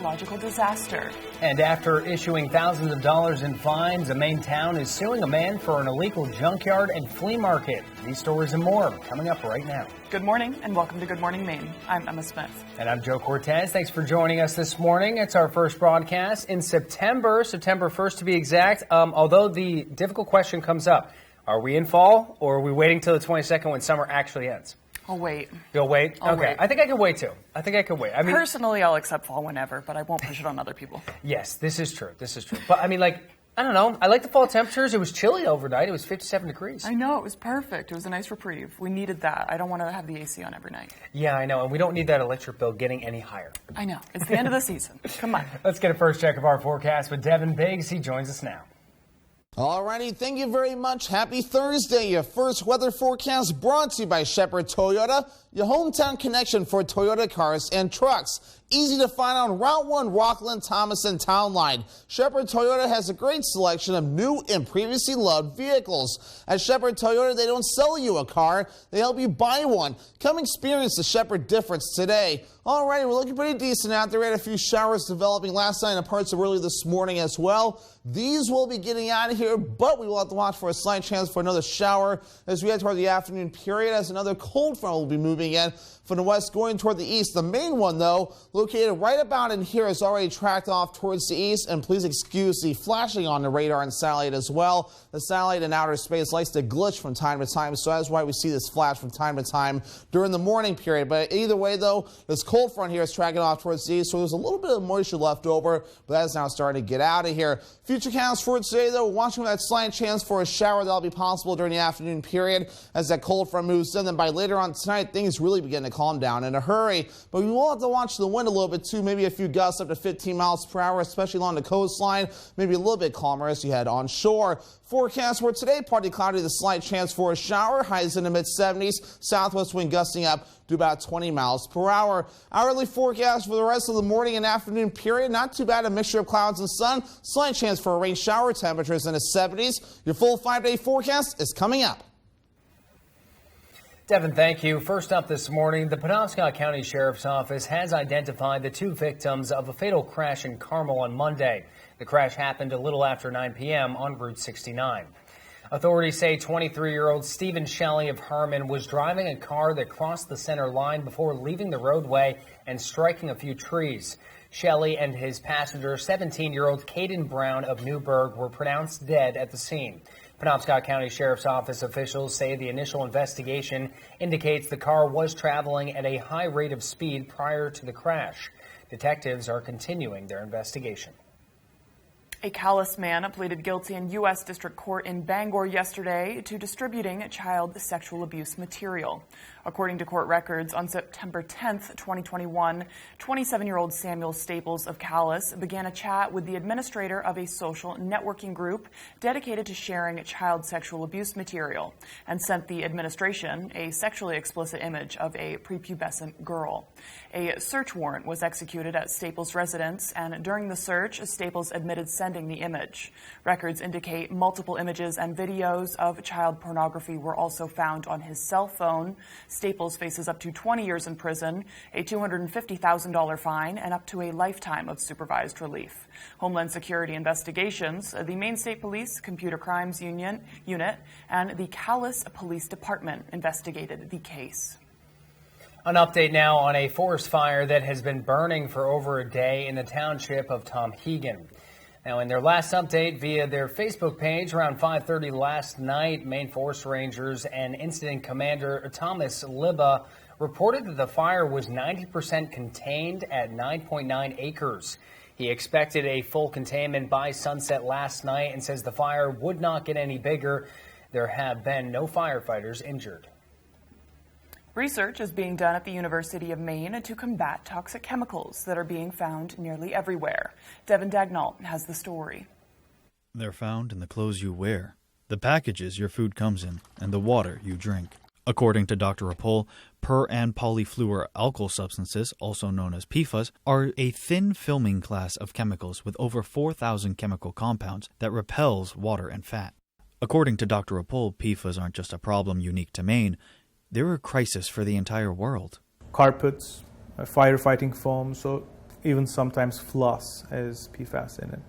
ecological disaster. And after issuing thousands of dollars in fines, a Maine town is suing a man for an illegal junkyard and flea market. These stories and more coming up right now. Good morning and welcome to Good Morning Maine. I'm Emma Smith. And I'm Joe Cortez. Thanks for joining us this morning. It's our first broadcast in September 1st to be exact. Although the difficult question comes up, are we in fall or are we waiting till the 22nd when summer actually ends? I'll wait. You'll wait? I'll Okay. wait. I think I can wait too. I mean, personally, I'll accept fall whenever, but I won't push it on other people. Yes, this is true. But I mean, I don't know. I like the fall temperatures. It was chilly overnight. It was 57 degrees. I know. It was perfect. It was a nice reprieve. We needed that. I don't want to have the AC on every night. Yeah, I know. And we don't need that electric bill getting any higher. I know. It's the end of the season. Come on. Let's get a first check of our forecast with Devin Biggs. He joins us now. Alrighty, thank you very much. Happy Thursday. Your first weather forecast brought to you by Shepherd Toyota, your hometown connection for Toyota cars and trucks. Easy to find on Route 1, Rockland, Thomas, and Town Line. Shepherd Toyota has a great selection of new and previously loved vehicles. At Shepherd Toyota, they don't sell you a car, they help you buy one. Come experience the Shepherd difference today. Alrighty, we're looking pretty decent out there. We had a few showers developing last night and parts of early this morning as well. These will be getting out of here, but we will have to watch for a slight chance for another shower as we head toward the afternoon period, as another cold front will be moving in from the west going toward the east. The main one, though, located right about in here, is already tracked off towards the east, and please excuse the flashing on the radar and satellite as well. The satellite in outer space likes to glitch from time to time, so that's why we see this flash from time to time during the morning period. But either way, though, this cold front here is tracking off towards the east, so there's a little bit of moisture left over, but that's now starting to get out of here. Future counts for today, though, watching for that slight chance for a shower that'll be possible during the afternoon period as that cold front moves in. Then by later on tonight, things really begin to calm down in a hurry. But we will have to watch the wind a little bit too, maybe a few gusts up to 15 miles per hour, especially along the coastline, maybe a little bit calmer as you head on shore. Forecast for today, partly cloudy with a slight chance for a shower, highs in the mid-70s, southwest wind gusting up to about 20 miles per hour. Hourly forecast for the rest of the morning and afternoon period, not too bad, a mixture of clouds and sun, slight chance for a rain shower, temperatures in the 70s. Your full 5-day forecast is coming up. Devin, thank you. First up this morning, the Penobscot County Sheriff's Office has identified the two victims of a fatal crash in Carmel on Monday. The crash happened a little after 9 p.m. on Route 69. Authorities say 23-year-old Stephen Shelley of Herman was driving a car that crossed the center line before leaving the roadway and striking a few trees. Shelley and his passenger, 17-year-old Caden Brown of Newburgh, were pronounced dead at the scene. Penobscot County Sheriff's Office officials say the initial investigation indicates the car was traveling at a high rate of speed prior to the crash. Detectives are continuing their investigation. A Calais man pleaded guilty in U.S. District Court in Bangor yesterday to distributing child sexual abuse material. According to court records, on September 10th, 2021, 27-year-old Samuel Staples of Calais began a chat with the administrator of a social networking group dedicated to sharing child sexual abuse material and sent the administration a sexually explicit image of a prepubescent girl. A search warrant was executed at Staples' residence, and during the search, Staples admitted sending the image. Records indicate multiple images and videos of child pornography were also found on his cell phone. Staples faces up to 20 years in prison, a $250,000 fine, and up to a lifetime of supervised relief. Homeland Security investigations, the Maine State Police Computer Crimes Unit, and the Calais Police Department investigated the case. An update now on a forest fire that has been burning for over a day in the township of Tomhegan. Now, in their last update via their Facebook page around 5:30 last night, Maine Forest Rangers and Incident Commander Thomas Libba reported that the fire was 90% contained at 9.9 acres. He expected a full containment by sunset last night and says the fire would not get any bigger. There have been no firefighters injured. Research is being done at the University of Maine to combat toxic chemicals that are being found nearly everywhere. Devin Dagnall has the story. They're found in the clothes you wear, the packages your food comes in, and the water you drink. According to Dr. Rapol, per- and polyfluoroalkyl substances, also known as PFAS, are a thin filming class of chemicals with over 4,000 chemical compounds that repels water and fat. According to Dr. Rapol, PFAS aren't just a problem unique to Maine. They're a crisis for the entire world. Carpets, firefighting foam, so even sometimes floss has PFAS in it.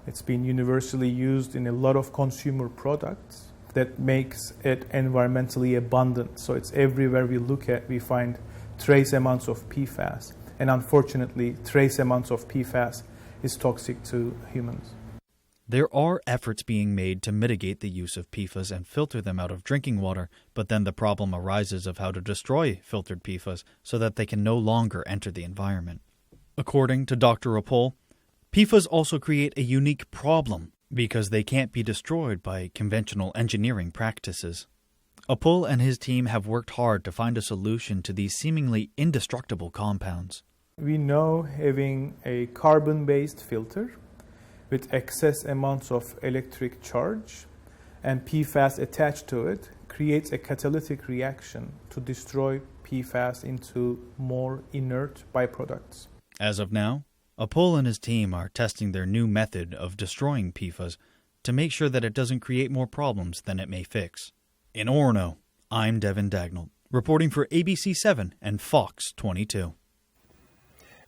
It's been universally used in a lot of consumer products that makes it environmentally abundant. So it's everywhere we look at, we find trace amounts of PFAS. And unfortunately, trace amounts of PFAS is toxic to humans. There are efforts being made to mitigate the use of PFAS and filter them out of drinking water, but then the problem arises of how to destroy filtered PFAS so that they can no longer enter the environment. According to Dr. Rapol, PFAS also create a unique problem because they can't be destroyed by conventional engineering practices. Apul and his team have worked hard to find a solution to these seemingly indestructible compounds. We know having a carbon-based filter with excess amounts of electric charge and PFAS attached to it creates a catalytic reaction to destroy PFAS into more inert byproducts. As of now, Apul and his team are testing their new method of destroying PFAS to make sure that it doesn't create more problems than it may fix. In Orono, I'm Devin Dagnall, reporting for ABC7 and Fox 22.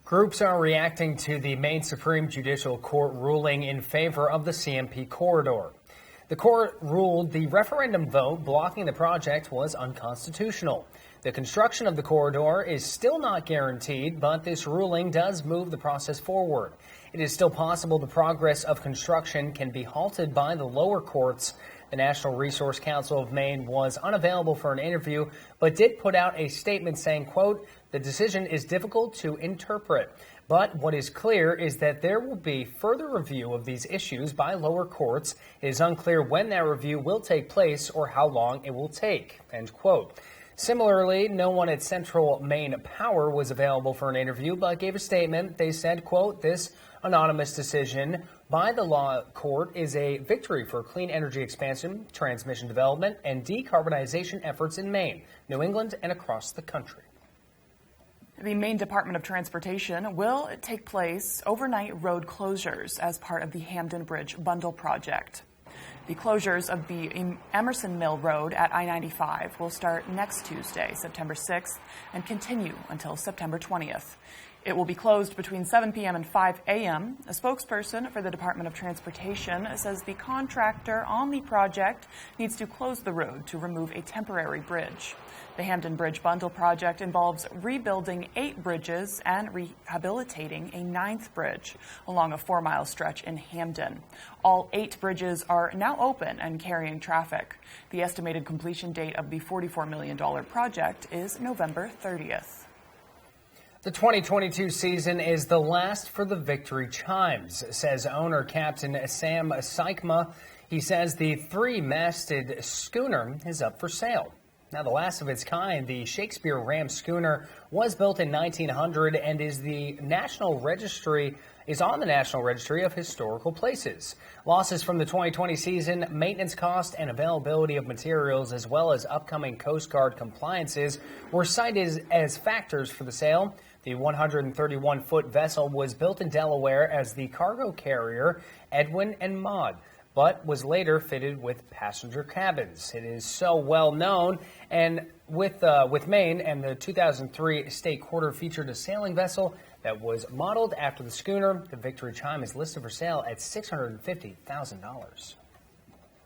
Groups are reacting to the Maine Supreme Judicial Court ruling in favor of the CMP corridor. The court ruled the referendum vote blocking the project was unconstitutional. The construction of the corridor is still not guaranteed, but this ruling does move the process forward. It is still possible the progress of construction can be halted by the lower courts. The National Resource Council of Maine was unavailable for an interview, but did put out a statement saying, quote, "The decision is difficult to interpret, but what is clear is that there will be further review of these issues by lower courts. It is unclear when that review will take place or how long it will take," end quote. Similarly, no one at Central Maine Power was available for an interview, but gave a statement. They said, quote, "This anonymous decision by the law court is a victory for clean energy expansion, transmission development, and decarbonization efforts in Maine, New England, and across the country." The Maine Department of Transportation will take place overnight road closures as part of the Hamden Bridge Bundle project. The closures of the Emerson Mill Road at I-95 will start next Tuesday, September 6th, and continue until September 20th. It will be closed between 7 p.m. and 5 a.m. A spokesperson for the Department of Transportation says the contractor on the project needs to close the road to remove a temporary bridge. The Hamden Bridge Bundle project involves rebuilding 8 bridges and rehabilitating a 9th bridge along a 4-mile stretch in Hamden. All 8 bridges are now open and carrying traffic. The estimated completion date of the $44 million project is November 30th. The 2022 season is the last for the Victory Chimes, says owner Captain Sam Sykema. He says the 3-masted schooner is up for sale. Now, the last of its kind, the Shakespeare Ram schooner was built in 1900 and is on the National Registry of Historical Places. Losses from the 2020 season, maintenance cost, and availability of materials, as well as upcoming Coast Guard compliances, were cited as factors for the sale. The 131-foot vessel was built in Delaware as the cargo carrier Edwin and Maud, but was later fitted with passenger cabins. It is so well known, and with Maine and the 2003 state quarter featured a sailing vessel that was modeled after the schooner. The Victory Chime is listed for sale at $650,000.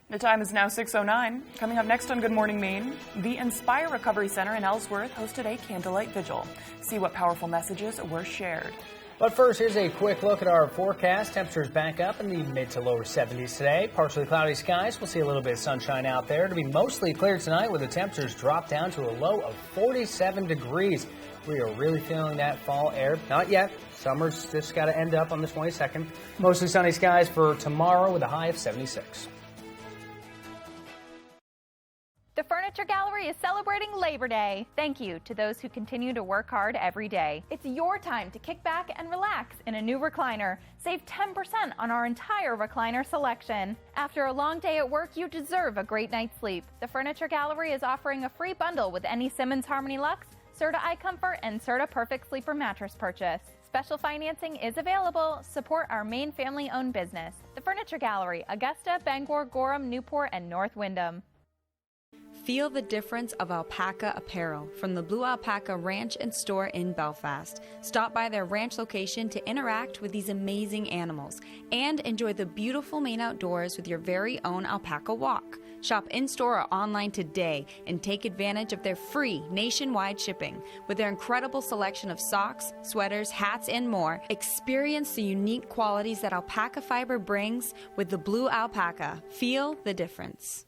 The time is now 6:09. Coming up next on Good Morning Maine, the Inspire Recovery Center in Ellsworth hosted a candlelight vigil. See what powerful messages were shared. But first, here's a quick look at our forecast. Temperatures back up in the mid to lower 70s today. Partially cloudy skies. We'll see a little bit of sunshine out there. It'll be mostly clear tonight with the temperatures drop down to a low of 47 degrees. We are really feeling that fall air. Not yet. Summer's just got to end up on the 22nd. Mostly sunny skies for tomorrow with a high of 76. The Furniture Gallery is celebrating Labor Day. Thank you to those who continue to work hard every day. It's your time to kick back and relax in a new recliner. Save 10% on our entire recliner selection. After a long day at work, you deserve a great night's sleep. The Furniture Gallery is offering a free bundle with any Simmons Harmony Luxe, Serta iComfort, and Serta Perfect Sleeper mattress purchase. Special financing is available. Support our Maine family-owned business. The Furniture Gallery, Augusta, Bangor, Gorham, Newport, and North Windham. Feel the difference of alpaca apparel from the Blue Alpaca Ranch and Store in Belfast. Stop by their ranch location to interact with these amazing animals and enjoy the beautiful Maine outdoors with your very own alpaca walk. Shop in-store or online today and take advantage of their free nationwide shipping. With their incredible selection of socks, sweaters, hats, and more, experience the unique qualities that alpaca fiber brings with the Blue Alpaca. Feel the difference.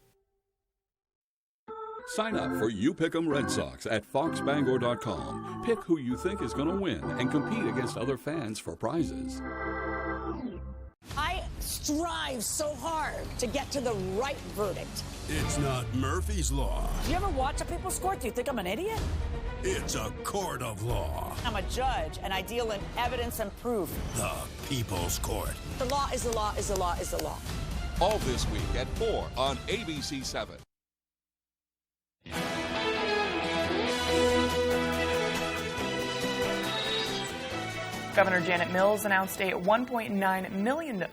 Sign up for You Pick 'em Red Sox at foxbangor.com. Pick who you think is going to win and compete against other fans for prizes. I strive so hard to get to the right verdict. It's not Murphy's Law. Do you ever watch a people's court? Do you think I'm an idiot? It's a court of law. I'm a judge, and I deal in evidence and proof. The People's Court. The law is the law is the law is the law. All this week at 4 on ABC 7. Governor Janet Mills announced a $1.9 million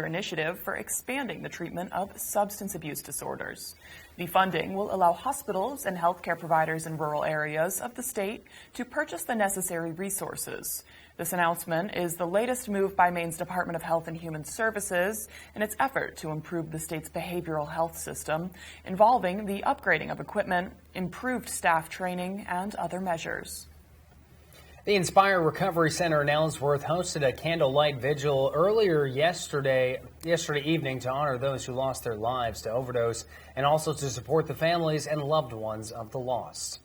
initiative for expanding the treatment of substance abuse disorders. The funding will allow hospitals and healthcare providers in rural areas of the state to purchase the necessary resources. This announcement is the latest move by Maine's Department of Health and Human Services in its effort to improve the state's behavioral health system, involving the upgrading of equipment, improved staff training, and other measures. The Inspire Recovery Center in Ellsworth hosted a candlelight vigil earlier yesterday evening to honor those who lost their lives to overdose and also to support the families and loved ones of the lost.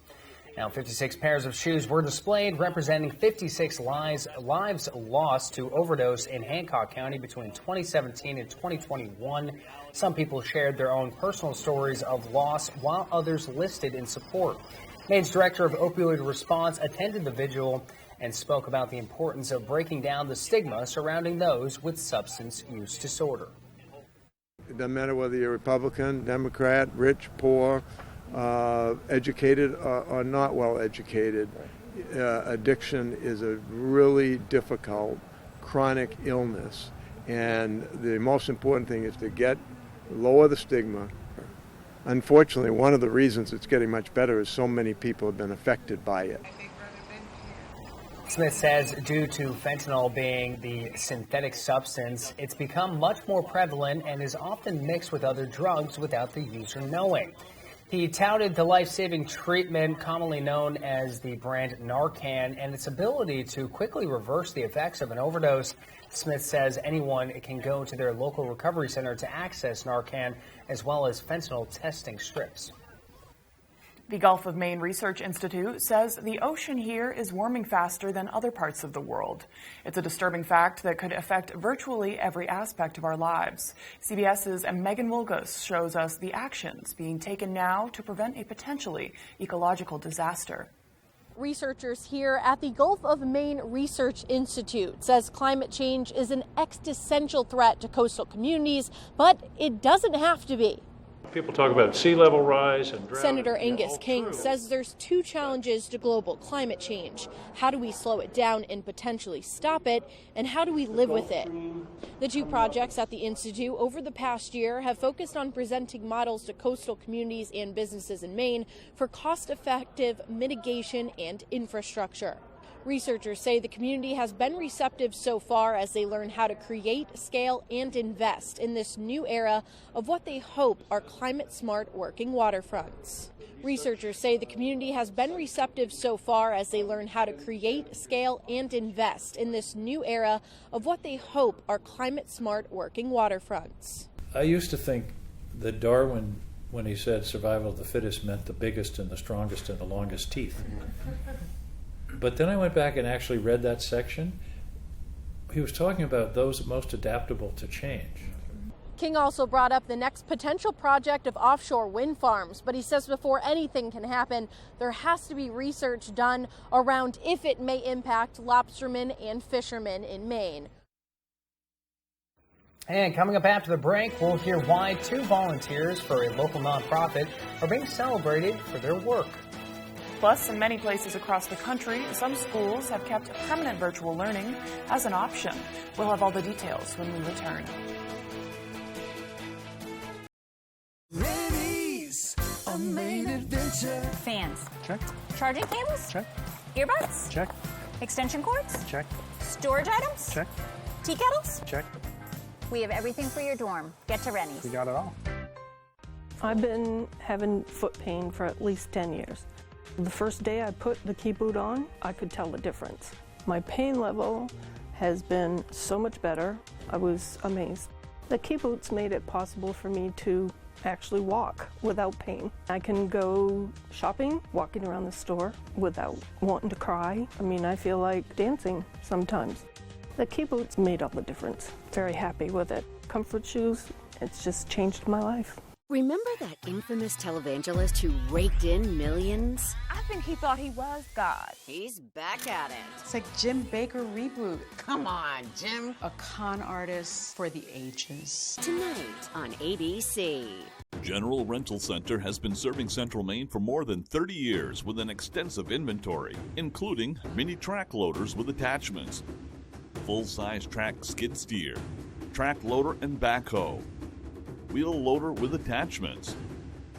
Now, 56 pairs of shoes were displayed representing 56 lives lost to overdose in Hancock County between 2017 and 2021. Some people shared their own personal stories of loss, while others listed in support. Maine's Director of Opioid Response attended the vigil and spoke about the importance of breaking down the stigma surrounding those with substance use disorder. It doesn't matter whether you're Republican, Democrat, rich, poor, educated or not well educated. Addiction is a really difficult chronic illness, and the most important thing is to lower the stigma. Unfortunately, one of the reasons it's getting much better is so many people have been affected by it. Smith says due to fentanyl being the synthetic substance, it's become much more prevalent and is often mixed with other drugs without the user knowing. He touted the life-saving treatment commonly known as the brand Narcan and its ability to quickly reverse the effects of an overdose. Smith says anyone can go to their local recovery center to access Narcan, as well as fentanyl testing strips. The Gulf of Maine Research Institute says the ocean here is warming faster than other parts of the world. It's a disturbing fact that could affect virtually every aspect of our lives. CBS's Megan Wilgus shows us the actions being taken now to prevent a potentially ecological disaster. Researchers here at the Gulf of Maine Research Institute says climate change is an existential threat to coastal communities, but it doesn't have to be. People talk about sea level rise and drought. Senator Angus King says there's two challenges to global climate change. How do we slow it down and potentially stop it? And how do we live with it? The two projects at the Institute over the past year have focused on presenting models to coastal communities and businesses in Maine for cost-effective mitigation and infrastructure. Researchers say the community has been receptive so far as they learn how to create, scale, and invest in this new era of what they hope are climate-smart working waterfronts. Researchers say the community has been receptive so far as they learn how to create, scale, and invest in this new era of what they hope are climate-smart working waterfronts. I used to think that Darwin, when he said survival of the fittest, meant the biggest and the strongest and the longest teeth. But then I went back and actually read that section. He was talking about those most adaptable to change. King also brought up the next potential project of offshore wind farms, but he says before anything can happen, there has to be research done around if it may impact lobstermen and fishermen in Maine. And coming up after the break, we'll hear why two volunteers for a local nonprofit are being celebrated for their work. Plus, in many places across the country, some schools have kept permanent virtual learning as an option. We'll have all the details when we return. Ladies, main adventure. Fans. Check. Charging cables? Check. Earbuds? Check. Extension cords? Check. Storage items? Check. Tea kettles? Check. We have everything for your dorm. Get to Rennie's. We got it all. I've been having foot pain for at least 10 years. The first day I put the key boot on, I could tell the difference. My pain level has been so much better. I was amazed. The key boots made it possible for me to actually walk without pain. I can go shopping, walking around the store without wanting to cry. I mean, I feel like dancing sometimes. The key boots made all the difference. Very happy with it. Comfort shoes, it's just changed my life. Remember that infamous televangelist who raked in millions? I think he thought he was God. He's back at it. It's like Jim Bakker reboot. Come on, Jim. A con artist for the ages. Tonight on ABC. General Rental Center has been serving Central Maine for more than 30 years with an extensive inventory, including mini track loaders with attachments, full-size track skid steer, track loader and backhoe, wheel loader with attachments,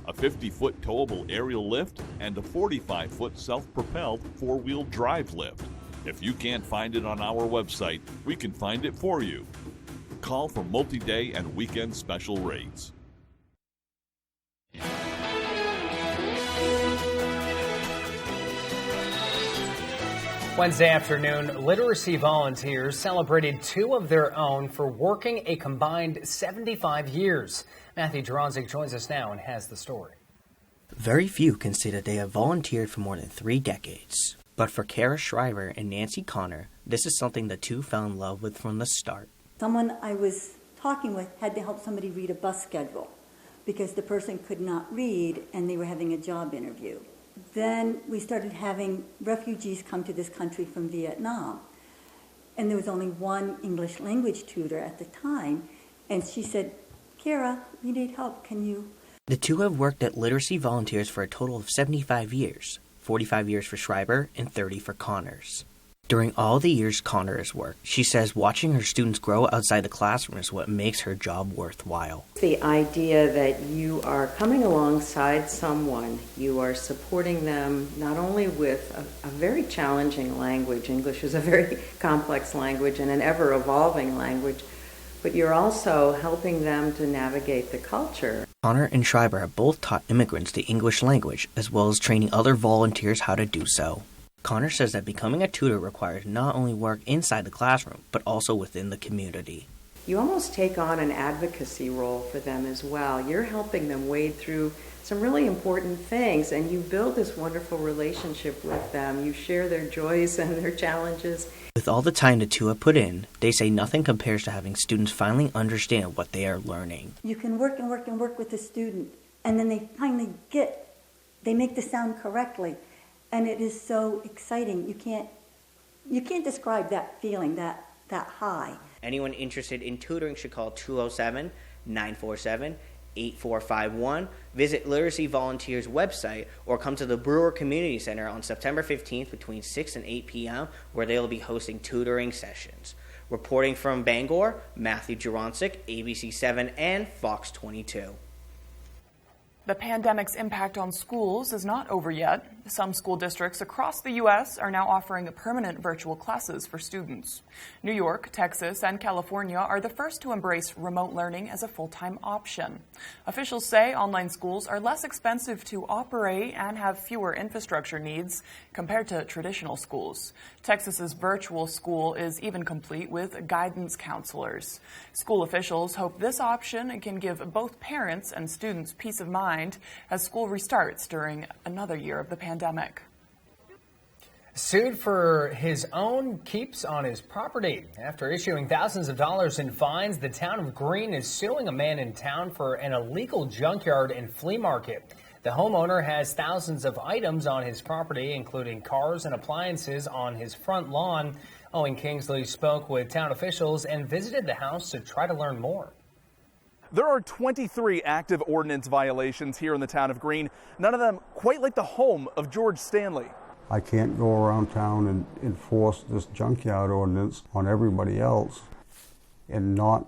a 50-foot towable aerial lift, and a 45-foot self-propelled four-wheel drive lift. If you can't find it on our website, we can find it for you. Call for multi-day and weekend special rates. Wednesday afternoon, literacy volunteers celebrated two of their own for working a combined 75 years. Matthew Jaronczyk joins us now and has the story. Very few can say that they have volunteered for more than 3 decades. But for Kara Shriver and Nancy Connor, this is something the two fell in love with from the start. Someone I was talking with had to help somebody read a bus schedule because the person could not read and they were having a job interview. Then we started having refugees come to this country from Vietnam. And there was only one English language tutor at the time. And she said, Kara, we need help. Can you? The two have worked at Literacy Volunteers for a total of 75 years, 45 years for Schreiber and 30 for Connors. During all the years Connor has worked, she says watching her students grow outside the classroom is what makes her job worthwhile. The idea that you are coming alongside someone, you are supporting them not only with a very challenging language, English is a very complex language and an ever-evolving language, but you're also helping them to navigate the culture. Connor and Schreiber have both taught immigrants the English language, as well as training other volunteers how to do so. Connor says that becoming a tutor requires not only work inside the classroom, but also within the community. You almost take on an advocacy role for them as well. You're helping them wade through some really important things, and you build this wonderful relationship with them. You share their joys and their challenges. With all the time the two have put in, they say nothing compares to having students finally understand what they are learning. You can work and work and work with the student, and then they finally they make the sound correctly. And it is so exciting. You can't describe that feeling, that high. Anyone interested in tutoring should call 207-947-8451, visit Literacy Volunteers' website, or come to the Brewer Community Center on September 15th between 6 and 8 p.m., where they will be hosting tutoring sessions. Reporting from Bangor, Matthew Jaronczyk, ABC7 and Fox 22. The pandemic's impact on schools is not over yet. Some school districts across the U.S. are now offering permanent virtual classes for students. New York, Texas, and California are the first to embrace remote learning as a full-time option. Officials say online schools are less expensive to operate and have fewer infrastructure needs compared to traditional schools. Texas's virtual school is even complete with guidance counselors. School officials hope this option can give both parents and students peace of mind as school restarts during another year of the pandemic. Sued for his own keeps on his property. After issuing thousands of dollars in fines, the town of Greene is suing a man in town for an illegal junkyard and flea market. The homeowner has thousands of items on his property, including cars and appliances on his front lawn. Owen Kingsley spoke with town officials and visited the house to try to learn more. There are 23 active ordinance violations here in the town of Greene, none of them quite like the home of George Stanley. I can't go around town and enforce this junkyard ordinance on everybody else and not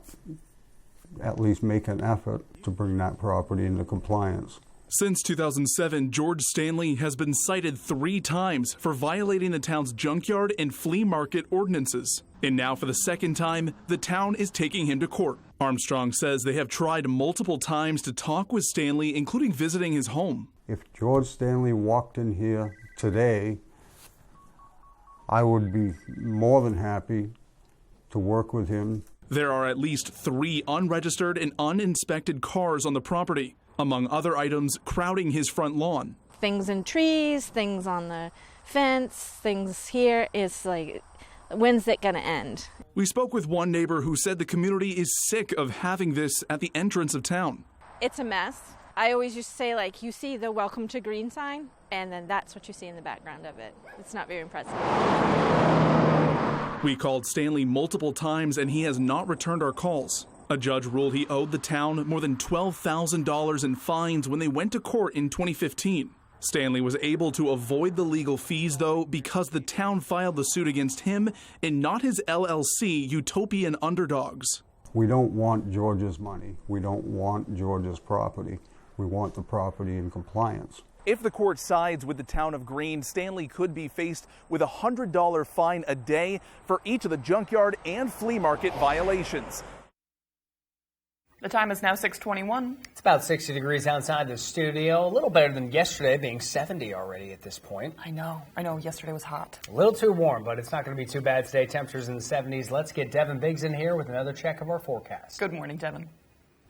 at least make an effort to bring that property into compliance. Since 2007, George Stanley has been cited 3 times for violating the town's junkyard and flea market ordinances. And now for the second time, the town is taking him to court. Armstrong says they have tried multiple times to talk with Stanley, including visiting his home. If George Stanley walked in here today, I would be more than happy to work with him. There are at least 3 unregistered and uninspected cars on the property, among other items crowding his front lawn. Things in trees, things on the fence, things here. It's like, when's it gonna end? We spoke with one neighbor who said the community is sick of having this at the entrance of town. It's a mess. I always used to say, like, you see the welcome to green sign, and then that's what you see in the background of it. It's not very impressive. We called Stanley multiple times and he has not returned our calls. A judge ruled he owed the town more than $12,000 in fines when they went to court in 2015. Stanley was able to avoid the legal fees, though, because the town filed the suit against him and not his LLC, Utopian Underdogs. We don't want George's money. We don't want George's property. We want the property in compliance. If the court sides with the town of Greene, Stanley could be faced with a $100 fine a day for each of the junkyard and flea market violations. The time is now 6:21. It's about 60 degrees outside the studio. A little better than yesterday, being 70 already at this point. I know. Yesterday was hot. A little too warm, but it's not going to be too bad today. Temperatures in the 70s. Let's get Devin Biggs in here with another check of our forecast. Good morning, Devin.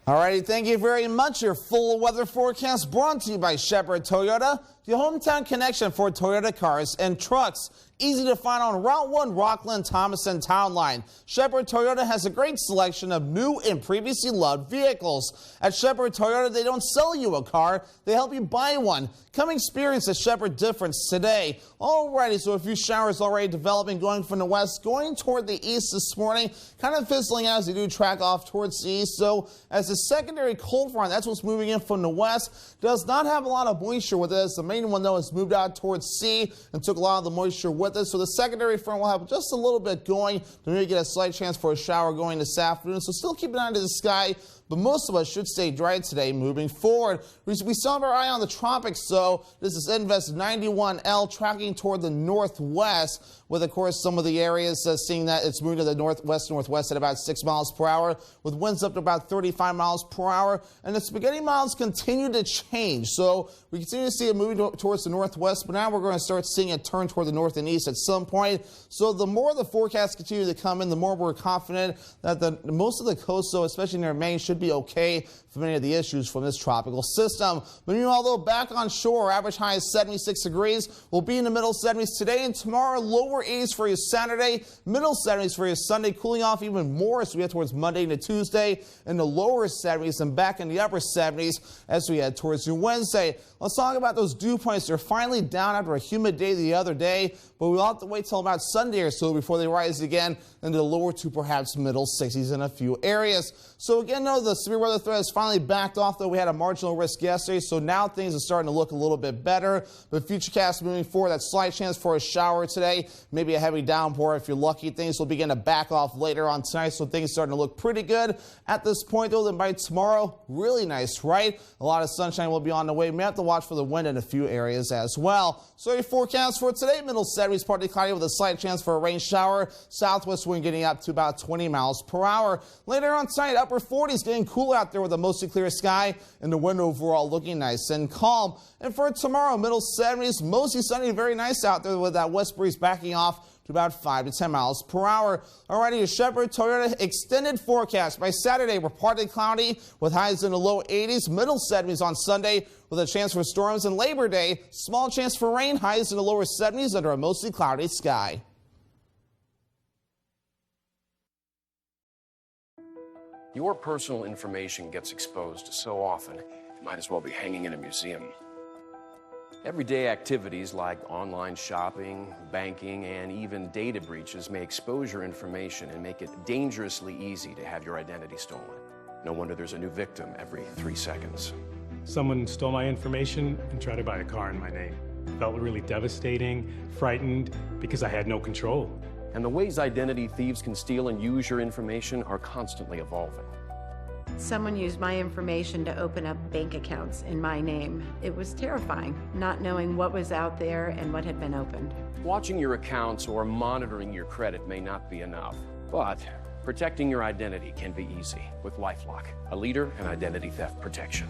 All righty, thank you very much. Your full weather forecast brought to you by Shepherd Toyota, your hometown connection for Toyota cars and trucks. Easy to find on Route 1 Rockland Thomason Town Line. Shepherd Toyota has a great selection of new and previously loved vehicles. At Shepherd Toyota, they don't sell you a car, they help you buy one. Come experience the Shepherd difference today. Alrighty, so a few showers already developing, going from the west, going toward the east this morning, kind of fizzling out as they do track off towards the east. So as the secondary cold front, that's what's moving in from the west, does not have a lot of moisture with it. The main one, though, has moved out towards sea and took a lot of the moisture with it. So the secondary front will have just a little bit going to maybe get a slight chance for a shower going this afternoon. So still keep an eye to the sky, but most of us should stay dry today moving forward. We still have our eye on the tropics, so this is Invest 91L tracking toward the northwest, with, of course, some of the areas seeing that it's moving to the northwest at about 6 miles per hour, with winds up to about 35 miles per hour. And the spaghetti miles continue to change, so we continue to see it moving towards the northwest, but now we're going to start seeing it turn toward the north and east at some point. So the more the forecasts continue to come in, the more we're confident that most of the coast, so especially near Maine, should be okay for many of the issues from this tropical system. But meanwhile, though, back on shore, our average high is 76 degrees. We'll be in the middle 70s today, and tomorrow lower 80s for you Saturday, middle 70s for you Sunday, cooling off even more as we head towards Monday into Tuesday, in the lower 70s and back in the upper 70s as we head towards your Wednesday. Let's talk about those dew points. They're finally down after a humid day the other day, but we'll have to wait till about Sunday or so before they rise again into the lower to perhaps middle 60s in a few areas. So again, though, the severe weather threat has finally backed off, though we had a marginal risk yesterday, so now things are starting to look a little bit better. But futurecast moving forward, that slight chance for a shower today, maybe a heavy downpour if you're lucky. Things will begin to back off later on tonight, so things are starting to look pretty good at this point, though. Then by tomorrow, really nice, right? A lot of sunshine will be on the way. We may have to watch for the wind in a few areas as well. So your forecast for today, middle 70s, partly cloudy with a slight chance for a rain shower. Southwest wind getting up to about 20 miles per hour. Later on tonight, upper 40s, getting cool out there with a mostly clear sky and the wind overall looking nice and calm. And for tomorrow, middle 70s, mostly sunny, very nice out there with that west breeze backing off to about 5 to 10 miles per hour. Alrighty, your Shepherd Toyota extended forecast. By Saturday, we're partly cloudy with highs in the low 80s, middle 70s on Sunday with a chance for storms. And Labor Day, small chance for rain, highs in the lower 70s under a mostly cloudy sky. Your personal information gets exposed so often, it might as well be hanging in a museum. Everyday activities like online shopping, banking, and even data breaches may expose your information and make it dangerously easy to have your identity stolen. No wonder there's a new victim every 3 seconds. Someone stole my information and tried to buy a car in my name. It felt really devastating, frightened, because I had no control. And the ways identity thieves can steal and use your information are constantly evolving. Someone used my information to open up bank accounts in my name. It was terrifying, not knowing what was out there and what had been opened. Watching your accounts or monitoring your credit may not be enough, but protecting your identity can be easy with LifeLock, a leader in identity theft protection.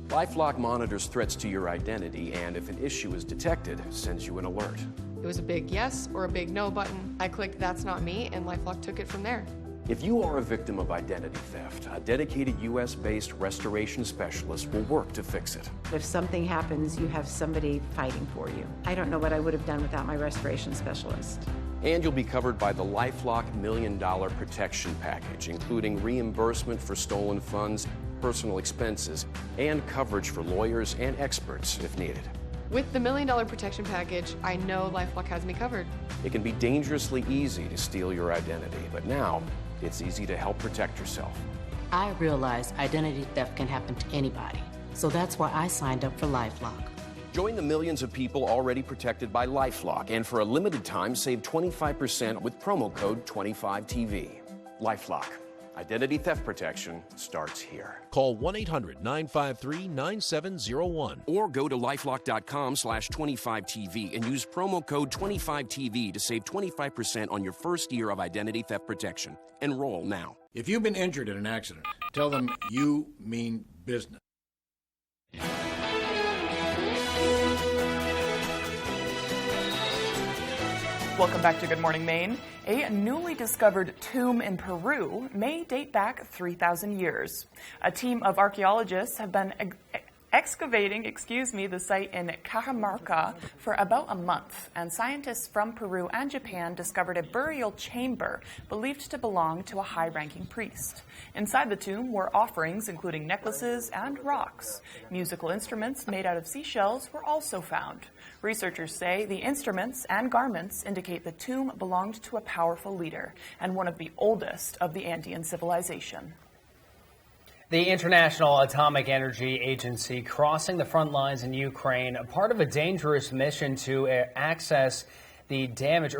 LifeLock monitors threats to your identity, and if an issue is detected, sends you an alert. It was a big yes or a big no button. I clicked "That's not me," and LifeLock took it from there. If you are a victim of identity theft, a dedicated U.S.-based restoration specialist will work to fix it. If something happens, you have somebody fighting for you. I don't know what I would have done without my restoration specialist. And you'll be covered by the LifeLock $1 Million Protection Package, including reimbursement for stolen funds, personal expenses, and coverage for lawyers and experts if needed. With the $1 Million Protection Package, I know LifeLock has me covered. It can be dangerously easy to steal your identity, but now it's easy to help protect yourself. I realize identity theft can happen to anybody, so that's why I signed up for LifeLock. Join the millions of people already protected by LifeLock, and for a limited time, save 25% with promo code 25TV. LifeLock. Identity theft protection starts here. Call 1-800-953-9701 or go to lifelock.com/25TV and use promo code 25TV to save 25% on your first year of identity theft protection. Enroll now. If you've been injured in an accident, tell them you mean business. Welcome back to Good Morning Maine. A newly discovered tomb in Peru may date back 3,000 years. A team of archaeologists have been excavating the site in Cajamarca for about a month, and scientists from Peru and Japan discovered a burial chamber believed to belong to a high-ranking priest. Inside the tomb were offerings including necklaces and rocks. Musical instruments made out of seashells were also found. Researchers say the instruments and garments indicate the tomb belonged to a powerful leader and one of the oldest of the Andean civilization. The International Atomic Energy Agency crossing the front lines in Ukraine, a part of a dangerous mission to assess the damage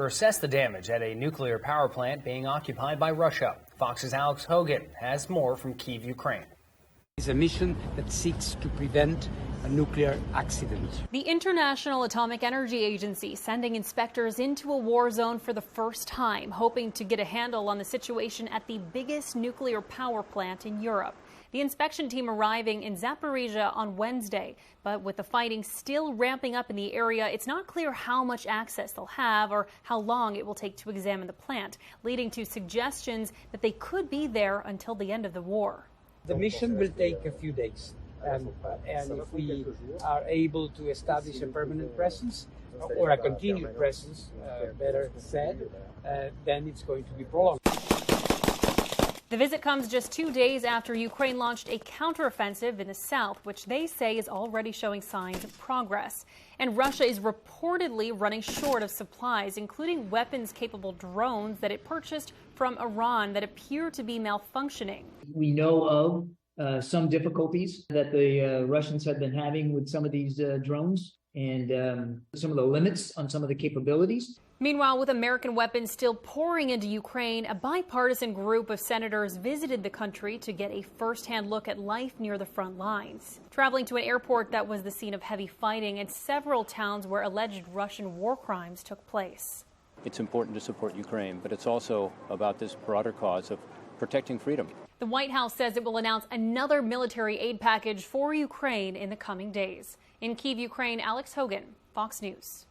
at a nuclear power plant being occupied by Russia. Fox's Alex Hogan has more from Kyiv, Ukraine. It's a mission that seeks to prevent a nuclear accident. The International Atomic Energy Agency sending inspectors into a war zone for the first time, hoping to get a handle on the situation at the biggest nuclear power plant in Europe. The inspection team arriving in Zaporizhia on Wednesday, but with the fighting still ramping up in the area, it's not clear how much access they'll have or how long it will take to examine the plant, leading to suggestions that they could be there until the end of the war. The mission will take a few days, and if we are able to establish a permanent presence, or a continued presence, better said, then it's going to be prolonged. The visit comes just 2 days after Ukraine launched a counteroffensive in the south, which they say is already showing signs of progress. And Russia is reportedly running short of supplies, including weapons-capable drones that it purchased from Iran that appear to be malfunctioning. We know of some difficulties that the Russians have been having with some of these drones and some of the limits on some of the capabilities. Meanwhile, with American weapons still pouring into Ukraine, a bipartisan group of senators visited the country to get a first-hand look at life near the front lines. Traveling to an airport that was the scene of heavy fighting and several towns where alleged Russian war crimes took place. It's important to support Ukraine, but it's also about this broader cause of protecting freedom. The White House says it will announce another military aid package for Ukraine in the coming days. In Kyiv, Ukraine, Alex Hogan, Fox News.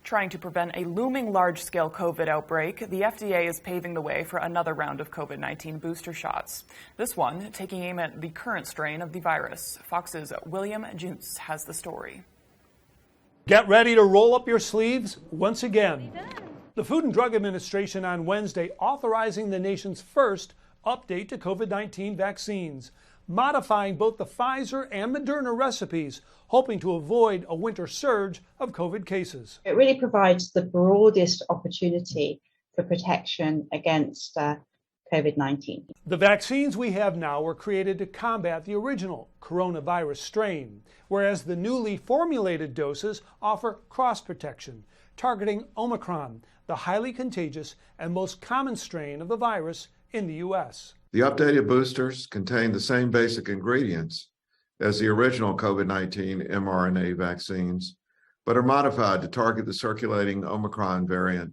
Trying to prevent a looming large-scale COVID outbreak, the FDA is paving the way for another round of COVID-19 booster shots. This one taking aim at the current strain of the virus. Fox's William Juntz has the story. Get ready to roll up your sleeves once again. The Food and Drug Administration on Wednesday authorizing the nation's first update to COVID-19 vaccines, modifying both the Pfizer and Moderna recipes, hoping to avoid a winter surge of COVID cases. It really provides the broadest opportunity for protection against COVID-19. The vaccines we have now were created to combat the original coronavirus strain, whereas the newly formulated doses offer cross-protection, targeting Omicron, the highly contagious and most common strain of the virus in the U.S. The updated boosters contain the same basic ingredients as the original COVID-19 mRNA vaccines, but are modified to target the circulating Omicron variant,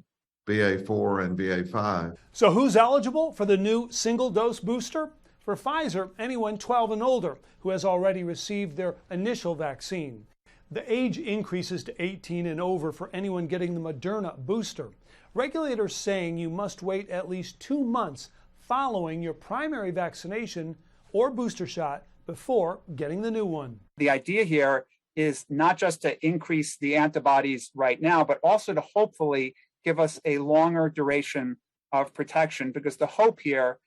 BA4 and BA5. So who's eligible for the new single-dose booster? For Pfizer, anyone 12 and older who has already received their initial vaccine. The age increases to 18 and over for anyone getting the Moderna booster. Regulators saying you must wait at least 2 months following your primary vaccination or booster shot before getting the new one. The idea here is not just to increase the antibodies right now, but also to hopefully give us a longer duration of protection, because the hope here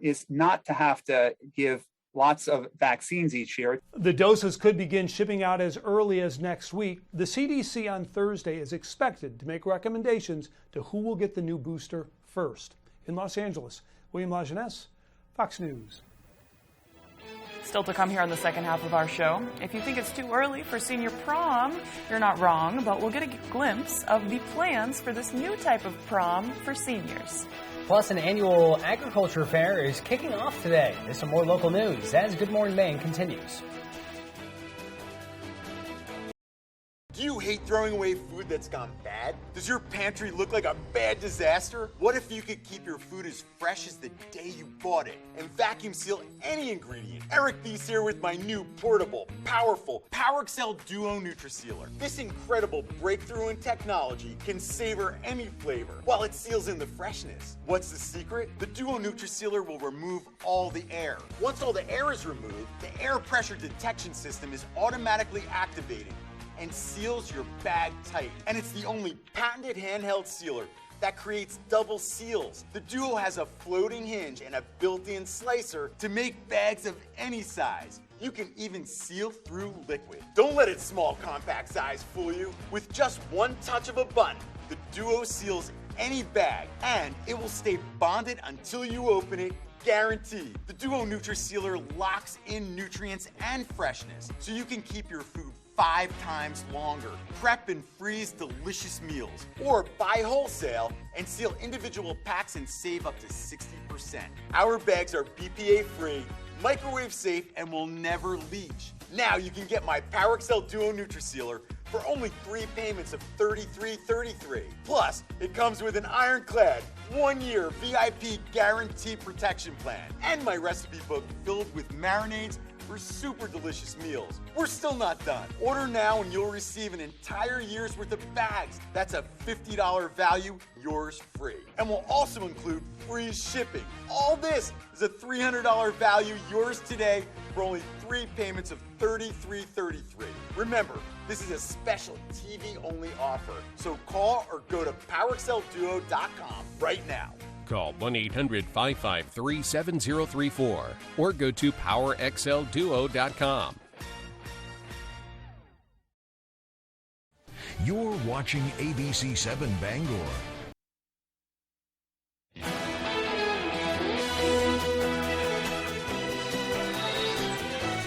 is not to have to give lots of vaccines each year. The doses could begin shipping out as early as next week. The CDC on Thursday is expected to make recommendations to who will get the new booster first. In Los Angeles, William Lajeunesse, Fox News. Still to come here on the second half of our show. If you think it's too early for senior prom, you're not wrong, but we'll get a glimpse of the plans for this new type of prom for seniors. Plus, an annual agriculture fair is kicking off today. There's some more local news as Good Morning Maine continues. Do you hate throwing away food that's gone bad? Does your pantry look like a bad disaster? What if you could keep your food as fresh as the day you bought it and vacuum seal any ingredient? Eric B's here with my new portable, powerful PowerXL Duo NutriSealer. This incredible breakthrough in technology can savor any flavor while it seals in the freshness. What's the secret? The Duo NutriSealer will remove all the air. Once all the air is removed, the air pressure detection system is automatically activated and seals your bag tight. And it's the only patented handheld sealer that creates double seals. The Duo has a floating hinge and a built-in slicer to make bags of any size. You can even seal through liquid. Don't let its small compact size fool you. With just one touch of a button, the Duo seals any bag, and it will stay bonded until you open it, guaranteed. The Duo NutriSealer locks in nutrients and freshness, so you can keep your food 5 times longer. Prep and freeze delicious meals, or buy wholesale and seal individual packs and save up to 60%. Our bags are BPA free, microwave safe, and will never leach. Now you can get my PowerXL Duo NutriSealer for only 3 payments of $33.33. Plus, it comes with an ironclad 1-year VIP guarantee protection plan and my recipe book filled with marinades for super delicious meals. We're still not done. Order now and you'll receive an entire year's worth of bags. That's a $50 value, yours free. And we'll also include free shipping. All this is a $300 value, yours today for only 3 payments of $33.33. Remember, this is a special TV-only offer. So call or go to PowerXLDuo.com right now. Call 1-800-553-7034 or go to PowerXLDuo.com. You're watching ABC 7 Bangor.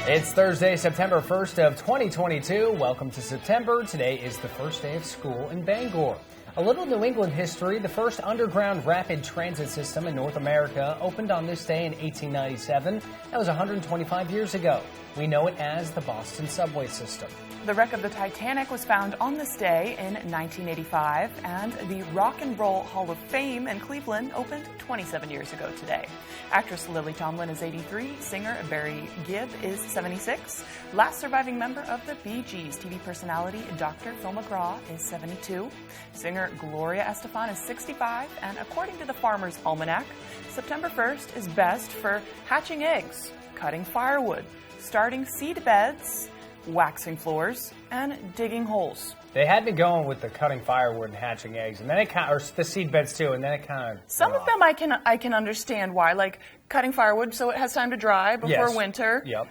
It's Thursday, September 1st of 2022. Welcome to September. Today is the first day of school in Bangor. A little New England history. The first underground rapid transit system in North America opened on this day in 1897. That was 125 years ago. We know it as the Boston subway system. The wreck of the Titanic was found on this day in 1985, and the Rock and Roll Hall of Fame in Cleveland opened 27 years ago today. Actress Lily Tomlin is 83, singer Barry Gibb is 76. Last surviving member of the Bee Gees, TV personality Dr. Phil McGraw is 72. Singer Gloria Estefan is 65, and according to the Farmer's Almanac, September 1st is best for hatching eggs, cutting firewood, starting seed beds, waxing floors, and digging holes. They had me going with the cutting firewood and hatching eggs, and then it kind of, or the seed beds too, and then it kind of. Some of them I can understand why, like cutting firewood so it has time to dry before winter. Yep.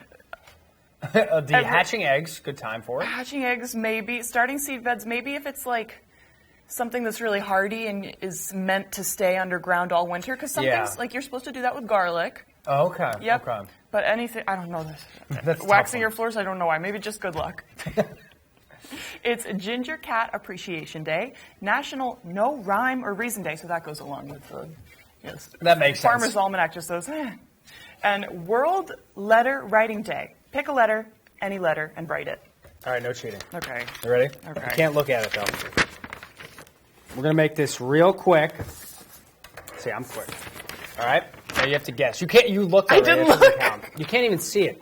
Hatching eggs, good time for it. Hatching eggs, maybe. Starting seed beds, maybe if it's like something that's really hardy and is meant to stay underground all winter, because some things, like you're supposed to do that with garlic. Oh, okay. Yep. Okay. But anything, I don't know this. That's waxing your floors, I don't know why. Maybe just good luck. It's Ginger Cat Appreciation Day, National No Rhyme or Reason Day, so that goes along with the. That makes sense. Farmer's Almanac just says, And World Letter Writing Day. Pick a letter, any letter, and write it. All right, no cheating. Okay. You ready? Okay. You can't look at it, though. We're going to make this real quick. See, I'm quick. All right? Now you have to guess. You can't. You looked at it. I didn't It doesn't look. count. You can't even see it.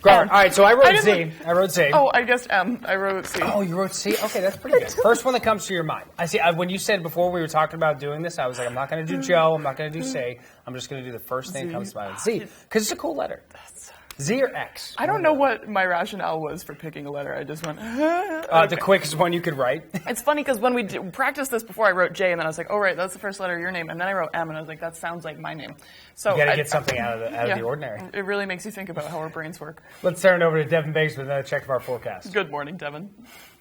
All right, so I wrote Z. I wrote Z. Oh, I guessed M. I wrote C. Oh, you wrote C? Okay, that's pretty good. First one that comes to your mind. I see. When you said before we were talking about doing this, I was like, I'm not going to do Joe. I'm not going to do C. I'm just going to do the first thing that comes to mind. Z. Because it's a cool letter. Z or X? I don't know what my rationale was for picking a letter. I just went, The quickest one you could write. It's funny because when we practiced this before, I wrote J, and then I was like, oh, right, that's the first letter of your name. And then I wrote M, and I was like, that sounds like my name. So You got to get something out of the ordinary. It really makes you think about how our brains work. Let's turn it over to Devin Biggs with another check of our forecast. Good morning, Devin.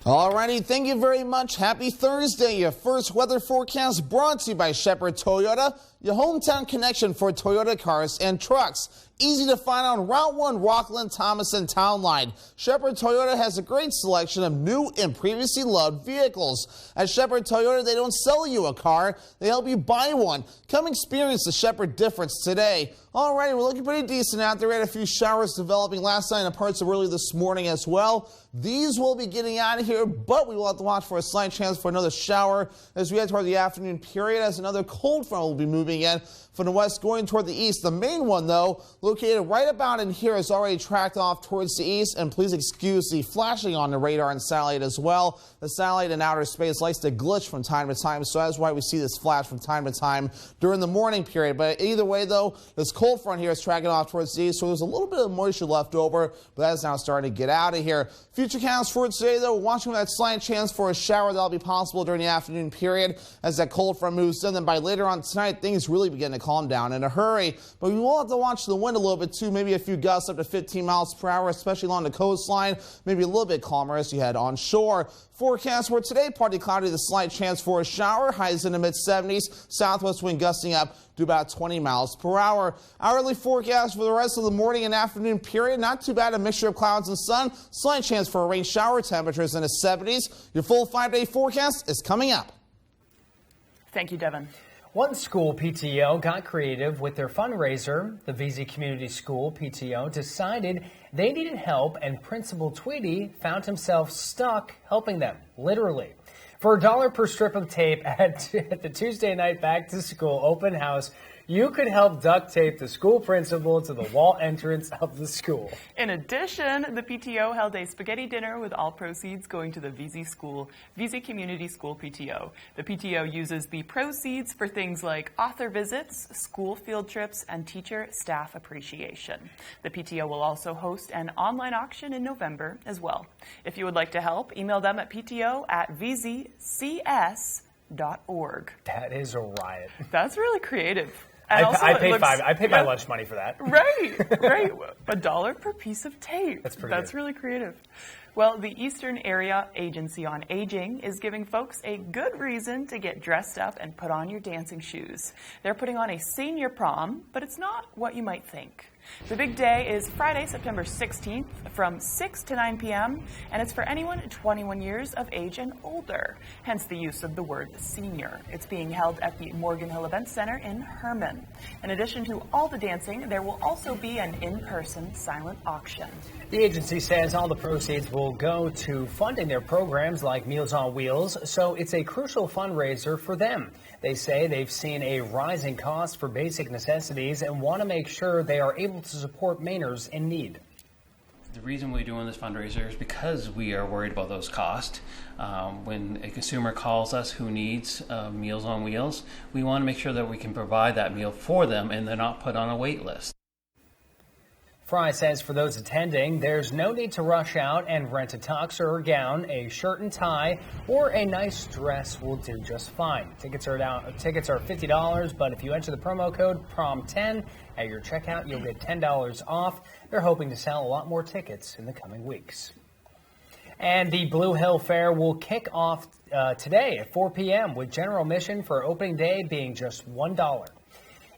Alrighty, thank you very much. Happy Thursday. Your first weather forecast brought to you by Shepherd Toyota, your hometown connection for Toyota cars and trucks. Easy to find on Route 1 Rockland Thomas and Town Line. Shepherd Toyota has a great selection of new and previously loved vehicles. At Shepherd Toyota, they don't sell you a car, they help you buy one. Come experience the Shepherd difference today. Alrighty, we're looking pretty decent out there. We had a few showers developing last night and parts of early this morning as well. These will be getting out of here, but we will have to watch for a slight chance for another shower as we head toward the afternoon period, as another cold front will be moving in from the west going toward the east. The main one, though, located right about in here, is already tracked off towards the east, and please excuse the flashing on the radar and satellite as well. The satellite in outer space likes to glitch from time to time, so that's why we see this flash from time to time during the morning period. But either way, though, this cold front here is tracking off towards the east, so there's a little bit of moisture left over, but that is now starting to get out of here. Future counts for today, though, watching for that slight chance for a shower that'll be possible during the afternoon period as that cold front moves in. Then by later on tonight, things really begin to calm down in a hurry. But we will have to watch the wind a little bit too, maybe a few gusts up to 15 miles per hour, especially along the coastline, maybe a little bit calmer as you head on shore. Forecast for today, partly cloudy with a slight chance for a shower, highs in the mid-70s, southwest wind gusting up to about 20 miles per hour. Hourly forecast for the rest of the morning and afternoon period, not too bad, a mixture of clouds and sun, slight chance for a rain shower, temperatures in the 70s. Your full 5-day forecast is coming up. Thank you, Devin. One school PTO got creative with their fundraiser. The VZ Community School PTO decided they needed help, and Principal Tweedy found himself stuck helping them, literally. For $1 per strip of tape at the Tuesday night back to school open house, you could help duct tape the school principal to the wall entrance of the school. In addition, the PTO held a spaghetti dinner with all proceeds going to the VZ Community School PTO. The PTO uses the proceeds for things like author visits, school field trips, and teacher staff appreciation. The PTO will also host an online auction in November as well. If you would like to help, email them at pto@vzcs.org. That is a riot. That's really creative. I paid my lunch money for that. Right. $1 per piece of tape. That's pretty That's good. really creative. Well, the Eastern Area Agency on Aging is giving folks a good reason to get dressed up and put on your dancing shoes. They're putting on a senior prom, but it's not what you might think. The big day is Friday, September 16th from 6 to 9 p.m., and it's for anyone 21 years of age and older, hence the use of the word senior. It's being held at the Morgan Hill Event Center in Herman. In addition to all the dancing, there will also be an in-person silent auction. The agency says all the proceeds will go to funding their programs like Meals on Wheels, so it's a crucial fundraiser for them. They say they've seen a rising cost for basic necessities and want to make sure they are able to support Mainers in need. The reason we're doing this fundraiser is because we are worried about those costs. When a consumer calls us who needs Meals on Wheels, we want to make sure that we can provide that meal for them and they're not put on a wait list. Fry says for those attending, there's no need to rush out and rent a tux or a gown. A shirt and tie or a nice dress will do just fine. Tickets are $50, but if you enter the promo code PROM10 at your checkout, you'll get $10 off. They're hoping to sell a lot more tickets in the coming weeks. And the Blue Hill Fair will kick off today at 4 p.m. with general admission for opening day being just $1.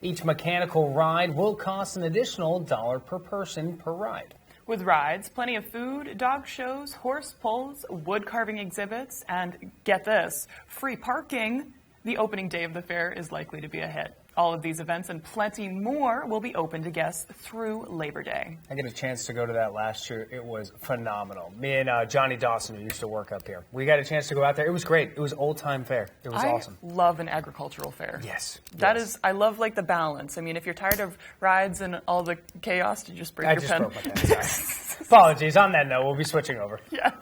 Each mechanical ride will cost an additional $1 per person per ride. With rides, plenty of food, dog shows, horse pulls, wood carving exhibits, and get this, free parking The opening day of the fair is likely to be a hit. All of these events and plenty more will be open to guests through Labor Day. I got a chance to go to that last year. It was phenomenal. Me and Johnny Dawson, who used to work up here, we got a chance to go out there. It was great. It was old-time fair. It was awesome. I love an agricultural fair. Yes. That is, I love like the balance. I mean, if you're tired of rides and all the chaos, did you just break your pen? Broke my pen. Sorry. Apologies. On that note, we'll be switching over. Yes.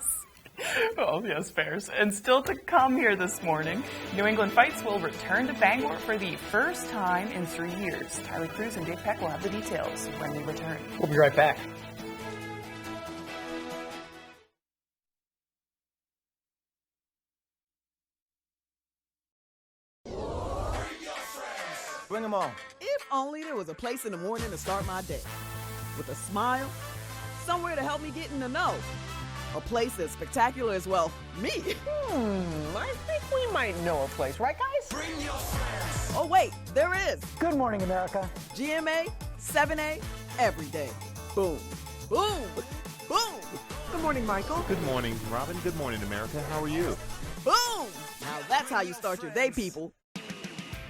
Oh, yes, fairs. And still to come here this morning, New England Fights will return to Bangor for the first time in 3 years. Tyler Cruz and Dave Peck will have the details when we return. We'll be right back. Bring them on. If only there was a place in the morning to start my day. With a smile, somewhere to help me get in the know. A place as spectacular as, well, me. I think we might know a place, right, guys? Bring your friends. Oh, wait, there is. Good morning, America. GMA, 7A, every day. Boom, boom, boom. Good morning, Michael. Good morning, Robin. Good morning, America. How are you? Boom! Now that's how you start your day, people.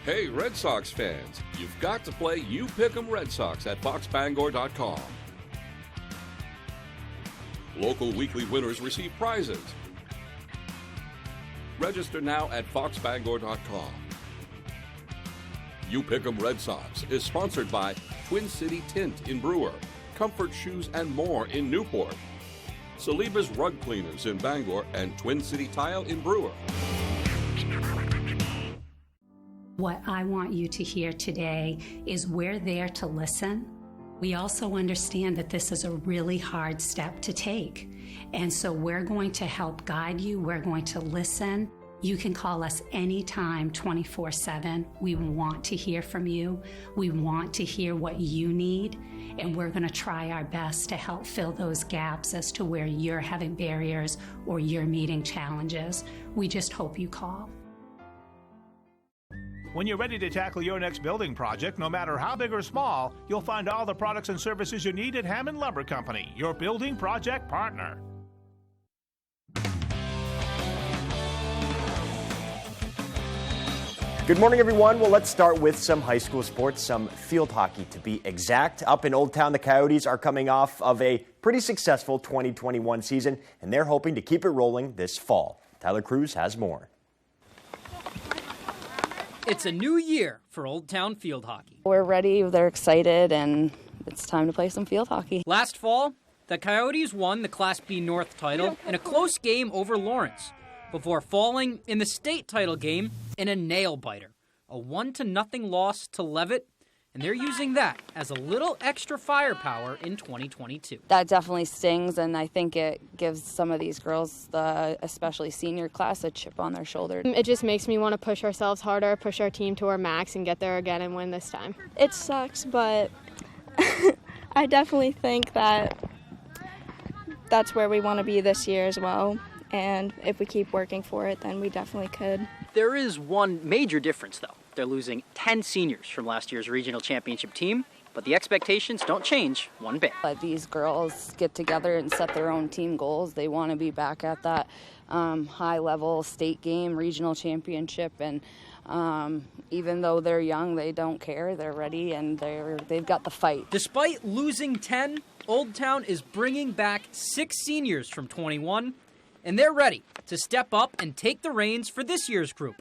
Hey, Red Sox fans, you've got to play You Pick 'em Red Sox at foxbangor.com. Local weekly winners receive prizes. Register now at foxbangor.com. You Pick 'em Red Sox is sponsored by Twin City Tint in Brewer, Comfort Shoes and More in Newport, Saliba's Rug Cleaners in Bangor, and Twin City Tile in Brewer. What I want you to hear today is we're there to listen. We also understand that this is a really hard step to take. And so we're going to help guide you. We're going to listen. You can call us anytime, 24/7. We want to hear from you. We want to hear what you need. And we're going to try our best to help fill those gaps as to where you're having barriers or you're meeting challenges. We just hope you call. When you're ready to tackle your next building project, no matter how big or small, you'll find all the products and services you need at Hammond Lumber Company, your building project partner. Good morning, everyone. Well, let's start with some high school sports, some field hockey to be exact. Up in Old Town, the Coyotes are coming off of a pretty successful 2021 season, and they're hoping to keep it rolling this fall. Tyler Cruz has more. It's a new year for Old Town field hockey. We're ready, they're excited, and it's time to play some field hockey. Last fall, the Coyotes won the Class B North title in a close game over Lawrence, before falling in the state title game in a nail-biter, a 1-0 loss to Leavitt, and they're using that as a little extra firepower in 2022. That definitely stings, and I think it gives some of these girls, especially senior class, a chip on their shoulder. It just makes me want to push ourselves harder, push our team to our max, and get there again and win this time. It sucks, but I definitely think that that's where we want to be this year as well. And if we keep working for it, then we definitely could. There is one major difference, though. They're losing 10 seniors from last year's regional championship team, but the expectations don't change one bit. These girls get together and set their own team goals. They want to be back at that high-level state game, regional championship, and even though they're young, they don't care. They're ready, and they've got the fight. Despite losing 10, Old Town is bringing back 6 seniors from 21, and they're ready to step up and take the reins for this year's group.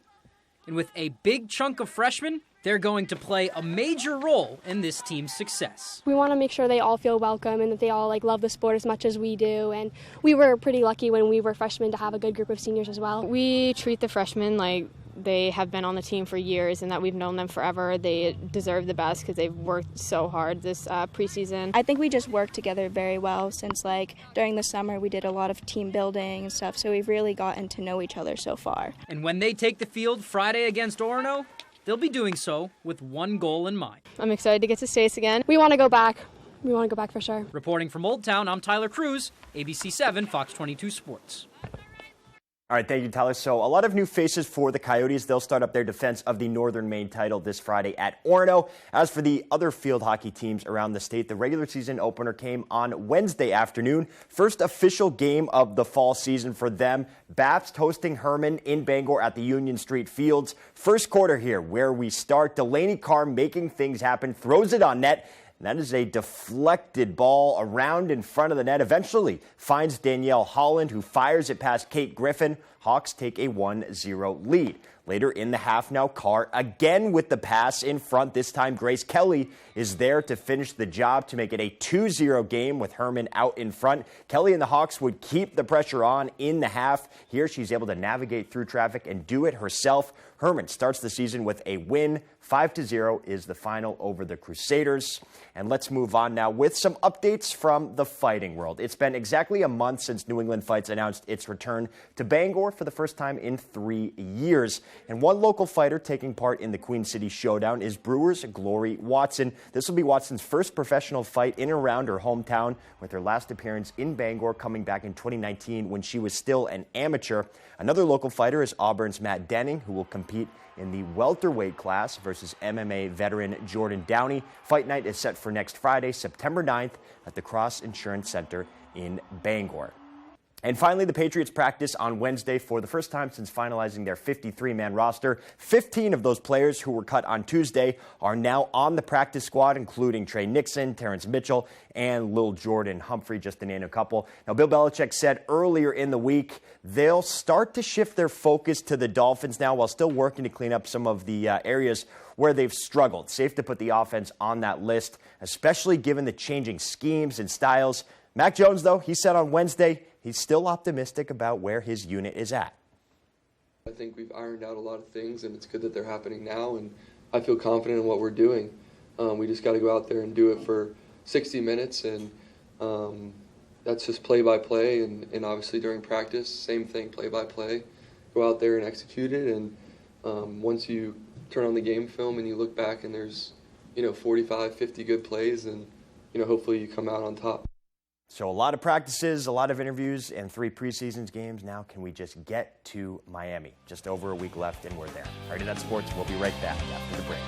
And with a big chunk of freshmen, they're going to play a major role in this team's success. We want to make sure they all feel welcome and that they all love the sport as much as we do. And we were pretty lucky when we were freshmen to have a good group of seniors as well. We treat the freshmen like they have been on the team for years and that we've known them forever. They deserve the best because they've worked so hard this preseason. I think we just worked together very well since during the summer we did a lot of team building and stuff, so we've really gotten to know each other so far. And when they take the field Friday against Orono, they'll be doing so with one goal in mind. I'm excited to get to Stace again. We want to go back. We want to go back for sure. Reporting from Old Town, I'm Tyler Cruz, ABC 7 Fox 22 Sports. All right, thank you, Tyler. So a lot of new faces for the Coyotes. They'll start up their defense of the Northern Maine title this Friday at Orono. As for the other field hockey teams around the state, the regular season opener came on Wednesday afternoon. First official game of the fall season for them. Baths hosting Herman in Bangor at the Union Street Fields. First quarter here, where we start. Delaney Carr making things happen, throws it on net. And that is a deflected ball around in front of the net. Eventually finds Danielle Holland, who fires it past Kate Griffin. Hawks take a 1-0 lead. Later in the half now, Carr again with the pass in front. This time Grace Kelly is there to finish the job to make it a 2-0 game with Herman out in front. Kelly and the Hawks would keep the pressure on in the half. Here she's able to navigate through traffic and do it herself. Herman starts the season with a win. 5-0 is the final over the Crusaders. And let's move on now with some updates from the fighting world. It's been exactly a month since New England Fights announced its return to Bangor for the first time in 3 years. And one local fighter taking part in the Queen City Showdown is Brewers' Glory Watson. This will be Watson's first professional fight in and around her hometown, with her last appearance in Bangor coming back in 2019 when she was still an amateur. Another local fighter is Auburn's Matt Denning, who will compete in the welterweight class versus MMA veteran Jordan Downey. Fight night is set for next Friday, September 9th at the Cross Insurance Center in Bangor. And finally, the Patriots practice on Wednesday for the first time since finalizing their 53-man roster. 15 of those players who were cut on Tuesday are now on the practice squad, including Trey Nixon, Terrence Mitchell, and Lil Jordan Humphrey, just to name a couple. Now, Bill Belichick said earlier in the week they'll start to shift their focus to the Dolphins now while still working to clean up some of the areas where they've struggled. Safe to put the offense on that list, especially given the changing schemes and styles. Mac Jones, though, he said on Wednesday he's still optimistic about where his unit is at. I think we've ironed out a lot of things, and it's good that they're happening now, and I feel confident in what we're doing. We just got to go out there and do it for 60 minutes, and that's just play-by-play, and obviously during practice, same thing, play-by-play. Go out there and execute it, and once you turn on the game film and you look back and there's 45, 50 good plays, and hopefully you come out on top. So a lot of practices, a lot of interviews, and 3 preseason games. Now can we just get to Miami? Just over a week left, and we're there. All right, that's sports. We'll be right back after the break.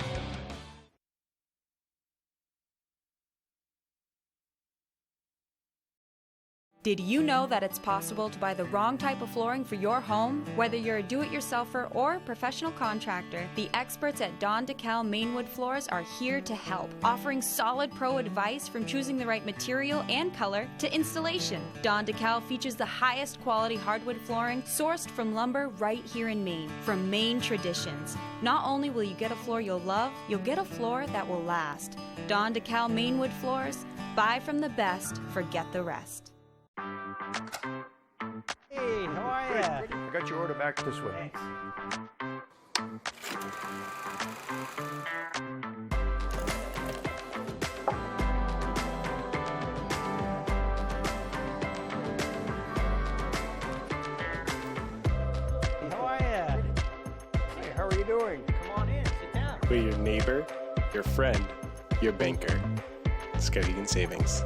Did you know that it's possible to buy the wrong type of flooring for your home? Whether you're a do-it-yourselfer or professional contractor, the experts at Don DeKalb Mainwood Floors are here to help, offering solid pro advice from choosing the right material and color to installation. Don DeKalb features the highest quality hardwood flooring sourced from lumber right here in Maine, from Maine traditions. Not only will you get a floor you'll love, you'll get a floor that will last. Don DeKalb Mainwood Floors, buy from the best, forget the rest. Hey, how are ya? I got your order back this way. Hey, how are ya? Hey, how are you doing? Come on in, sit down. We're your neighbor, your friend, your banker. Skowhegan Savings.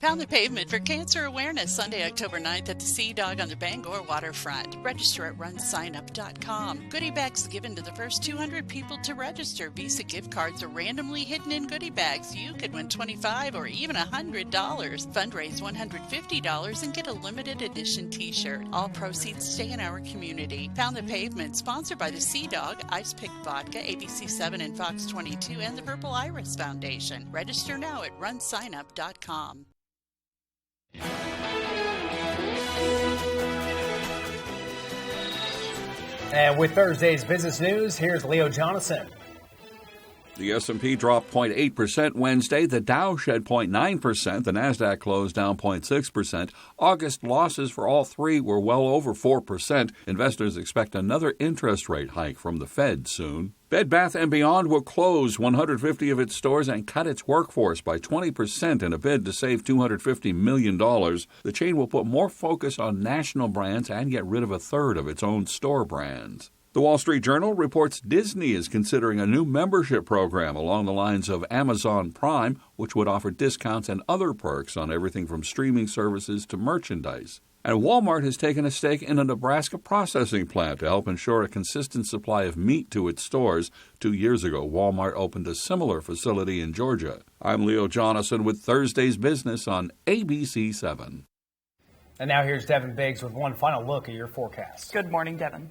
Pound the pavement for Cancer Awareness Sunday, October 9th at the Sea Dog on the Bangor waterfront. Register at runsignup.com. Goodie bags given to the first 200 people to register. Visa gift cards are randomly hidden in goodie bags. You could win $25 or even $100. Fundraise $150 and get a limited edition t-shirt. All proceeds stay in our community. Pound the Pavement, sponsored by the Sea Dog, Ice Pick Vodka, ABC7 and Fox 22, and the Purple Iris Foundation. Register now at runsignup.com. And with Thursday's business news, here's Leo Jonathan. The S&P dropped 0.8% Wednesday. The Dow shed 0.9%. The Nasdaq closed down 0.6%. August losses for all three were well over 4%. Investors expect another interest rate hike from the Fed soon. Bed Bath & Beyond will close 150 of its stores and cut its workforce by 20% in a bid to save $250 million. The chain will put more focus on national brands and get rid of a third of its own store brands. The Wall Street Journal reports Disney is considering a new membership program along the lines of Amazon Prime, which would offer discounts and other perks on everything from streaming services to merchandise. And Walmart has taken a stake in a Nebraska processing plant to help ensure a consistent supply of meat to its stores. 2 years ago, Walmart opened a similar facility in Georgia. I'm Leo Jonathan with Thursday's Business on ABC 7. And now here's Devin Biggs with one final look at your forecast. Good morning, Devin.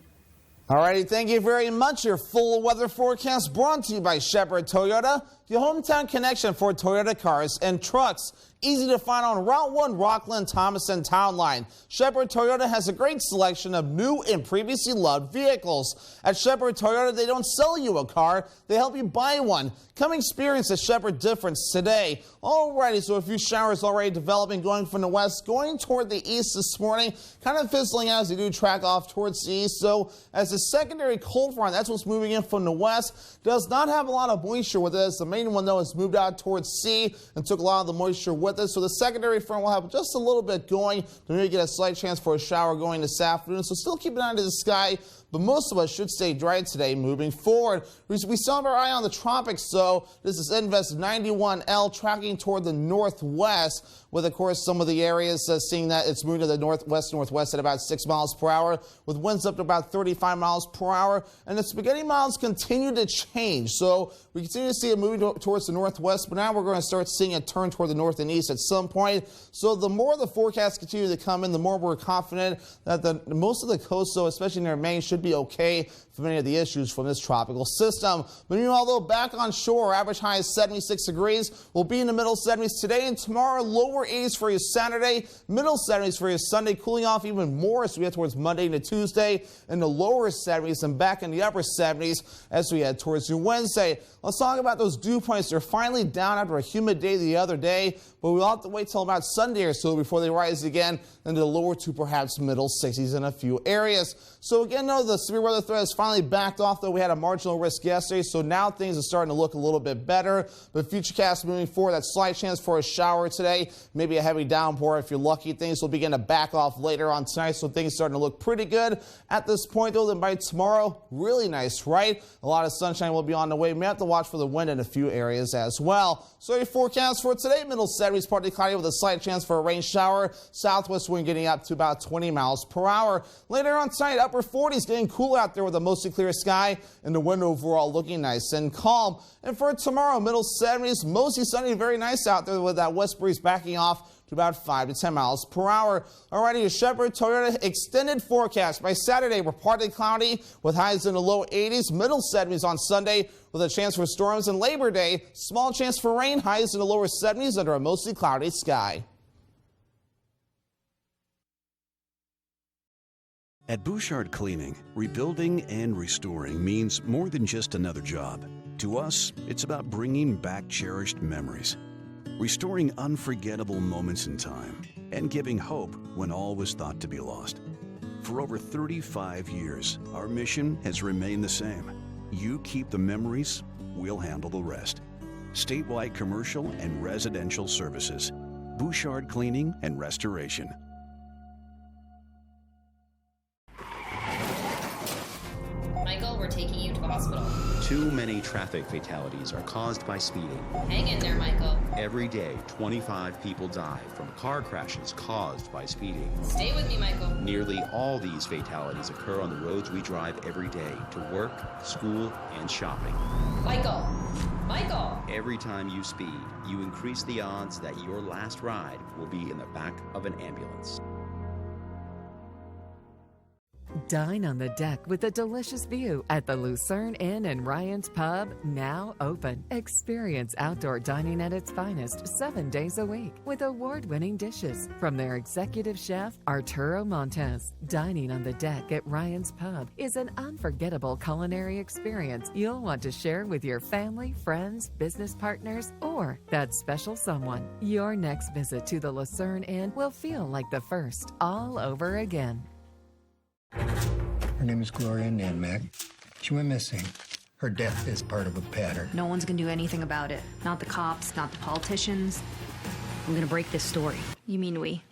All righty, thank you very much. Your full weather forecast brought to you by Shepherd Toyota, your hometown connection for Toyota cars and trucks. Easy to find on Route 1 Rockland Thomason Town Line. Shepherd Toyota has a great selection of new and previously loved vehicles. At Shepherd Toyota, they don't sell you a car, they help you buy one. Come experience the Shepherd difference today. Alrighty, so a few showers already developing, going from the west, going toward the east this morning, kind of fizzling out as they do track off towards the east. So as the secondary cold front, that's what's moving in from the west, does not have a lot of moisture with it. The main one, though, has moved out towards sea and took a lot of the moisture with it. So the secondary front will have just a little bit going to maybe get a slight chance for a shower going this afternoon. So still keep an eye to the sky, but most of us should stay dry today moving forward. We still have our eye on the tropics, so this is Invest 91L tracking toward the northwest, with, of course, some of the areas seeing that it's moving to the northwest at about 6 miles per hour, with winds up to about 35 miles per hour. And the spaghetti miles continue to change, so we continue to see it moving towards the northwest, but now we're going to start seeing it turn toward the north and east at some point. So the more the forecasts continue to come in, the more we're confident that most of the coast, so especially near Maine, should be okay for many of the issues from this tropical system. But meanwhile, though, back on shore, our average high is 76 degrees. We'll be in the middle 70s today and tomorrow. Lower 80s for you Saturday, middle 70s for you Sunday, cooling off even more as we head towards Monday into Tuesday, in the lower 70s and back in the upper 70s as we head towards your Wednesday. Let's talk about those dew points. They're finally down after a humid day the other day, but we'll have to wait till about Sunday or so before they rise again into the lower to perhaps middle 60s in a few areas. So again, though, the severe weather threat has finally backed off, though we had a marginal risk yesterday, so now things are starting to look a little bit better. But futurecast moving forward, that slight chance for a shower today, maybe a heavy downpour if you're lucky. Things will begin to back off later on tonight, so things starting to look pretty good at this point, though. Then by tomorrow, really nice, right? A lot of sunshine will be on the way. We may have to watch for the wind in a few areas as well. So your forecast for today, middle 70s, partly cloudy with a slight chance for a rain shower. Southwest wind getting up to about 20 miles per hour. Later on tonight, upper 40s, getting cool out there with a mostly clear sky and the wind overall looking nice and calm. And for tomorrow, middle 70s, mostly sunny, very nice out there with that west breeze backing off to about 5 to 10 miles per hour. Alrighty, a Shepherd Toyota extended forecast. By Saturday, we're partly cloudy with highs in the low 80s, middle 70s on Sunday with a chance for storms. And Labor Day, small chance for rain, highs in the lower 70s under a mostly cloudy sky. At Bouchard Cleaning, rebuilding and restoring means more than just another job. To us, it's about bringing back cherished memories, restoring unforgettable moments in time, and giving hope when all was thought to be lost. For over 35 years, our mission has remained the same. You keep the memories, we'll handle the rest. Statewide commercial and residential services. Bouchard Cleaning and Restoration. Michael, we're taking you to the hospital. Too many traffic fatalities are caused by speeding. Hang in there, Michael. Every day, 25 people die from car crashes caused by speeding. Stay with me, Michael. Nearly all these fatalities occur on the roads we drive every day to work, school, and shopping. Michael! Michael! Every time you speed, you increase the odds that your last ride will be in the back of an ambulance. Dine on the deck with a delicious view at the Lucerne Inn and Ryan's Pub, now open. Experience outdoor dining at its finest 7 days a week with award-winning dishes from their executive chef, Arturo Montes. Dining on the deck at Ryan's Pub is an unforgettable culinary experience you'll want to share with your family, friends, business partners, or that special someone. Your next visit to the Lucerne Inn will feel like the first all over again. Her name is Gloria Nanmack. She went missing. Her death is part of a pattern. No one's gonna do anything about it. Not the cops, not the politicians. I'm gonna break this story. You mean we?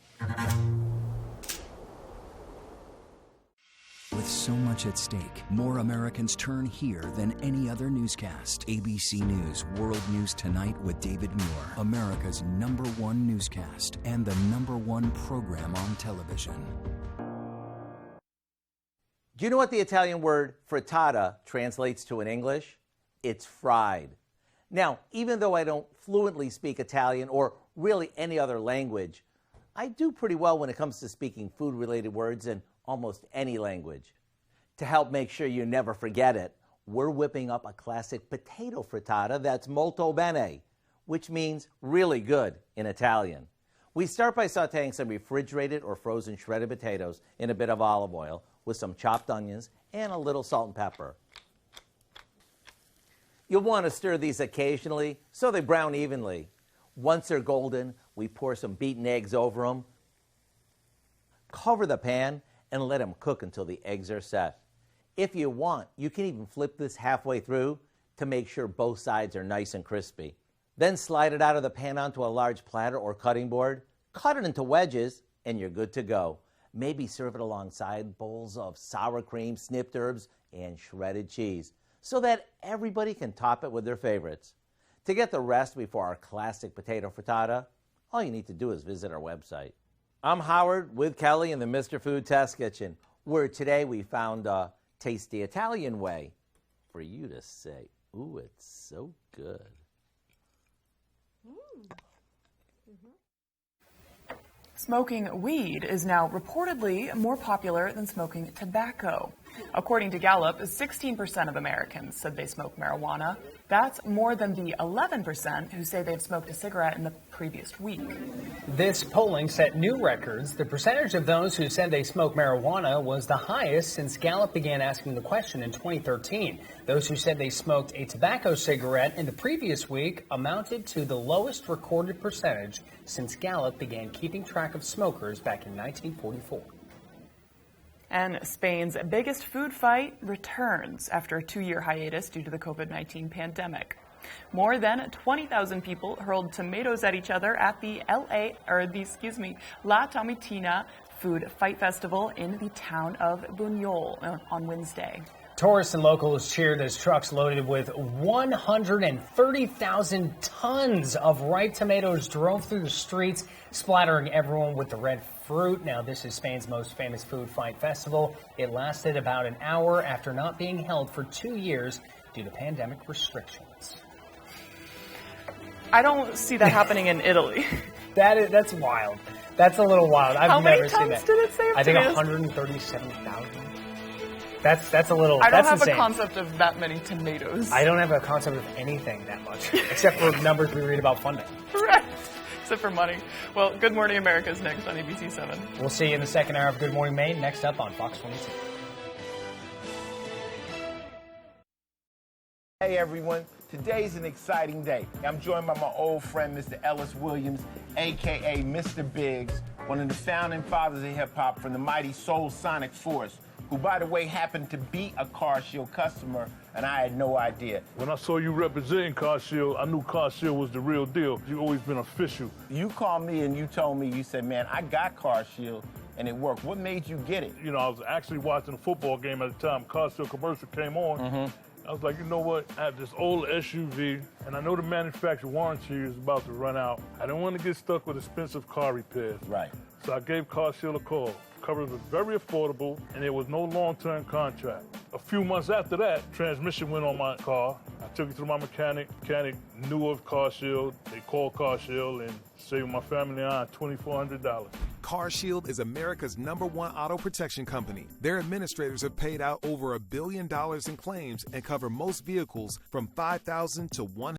With With so much at stake, more Americans turn here than any other newscast. ABC News World News Tonight with David Muir, America's #1 newscast and the #1 program on television. Do you know what the Italian word frittata translates to in English? It's fried. Now, even though I don't fluently speak Italian or really any other language, I do pretty well when it comes to speaking food-related words in almost any language. To help make sure you never forget it, we're whipping up a classic potato frittata that's molto bene, which means really good in Italian. We start by sautéing some refrigerated or frozen shredded potatoes in a bit of olive oil with some chopped onions and a little salt and pepper. You'll want to stir these occasionally so they brown evenly. Once they're golden, we pour some beaten eggs over them, cover the pan, and let them cook until the eggs are set. If you want, you can even flip this halfway through to make sure both sides are nice and crispy. Then slide it out of the pan onto a large platter or cutting board, cut it into wedges, and you're good to go. Maybe serve it alongside bowls of sour cream, snipped herbs, and shredded cheese so that everybody can top it with their favorites. To get the recipe for our classic potato frittata, all you need to do is visit our website. I'm Howard with Kelly in the Mr. Food Test Kitchen, where today we found a tasty Italian way for you to say, ooh, it's so good. Smoking weed is now reportedly more popular than smoking tobacco. According to Gallup, 16% of Americans said they smoke marijuana. That's more than the 11% who say they've smoked a cigarette in the previous week. This polling set new records. The percentage of those who said they smoke marijuana was the highest since Gallup began asking the question in 2013. Those who said they smoked a tobacco cigarette in the previous week amounted to the lowest recorded percentage since Gallup began keeping track of smokers back in 1944. And Spain's biggest food fight returns after a 2-year hiatus due to the COVID-19 pandemic. More than 20,000 people hurled tomatoes at each other at the La Tomatina Food Fight Festival in the town of Buñol on Wednesday. Tourists and locals cheered as trucks loaded with 130,000 tons of ripe tomatoes drove through the streets, splattering everyone with the red fruit. Now, this is Spain's most famous food fight festival. It lasted about an hour after not being held for 2 years due to pandemic restrictions. I don't see that happening in Italy. That's wild. That's a little wild. I've never seen that. How many tons did it say? I think 137,000. That's a little. I don't have insane. a concept of that many tomatoes. I don't have a concept of anything that much, except for numbers we read about funding. Right. Except for money. Well, Good Morning America is next on ABC 7. We'll see you in the second hour of Good Morning Maine, next up on Fox 22. Hey everyone, today's an exciting day. I'm joined by my old friend, Mr. Ellis Williams, aka Mr. Biggs, one of the founding fathers of hip-hop from the mighty Soul Sonic Force, who, by the way, happened to be a Car Shield customer, and I had no idea. When I saw you representing Car Shield, I knew Car Shield was the real deal. You've always been official. You called me and you told me, you said, man, I got Car Shield, and it worked. What made you get it? You know, I was actually watching a football game at the time. Car Shield commercial came on. I was like, you know what? I have this old SUV, and I know the manufacturer warranty is about to run out. I don't want to get stuck with expensive car repairs. Right. So I gave Car Shield a call. Coverage was very affordable, and there was no long-term contract. A few months after that, transmission went on my car. I took it to my mechanic. Mechanic knew of Car Shield. They called Car Shield and saved my family and I $2,400. Car Shield is America's #1 auto protection company. Their administrators have paid out over $1 billion in claims and cover most vehicles from $5,000 to $100,000.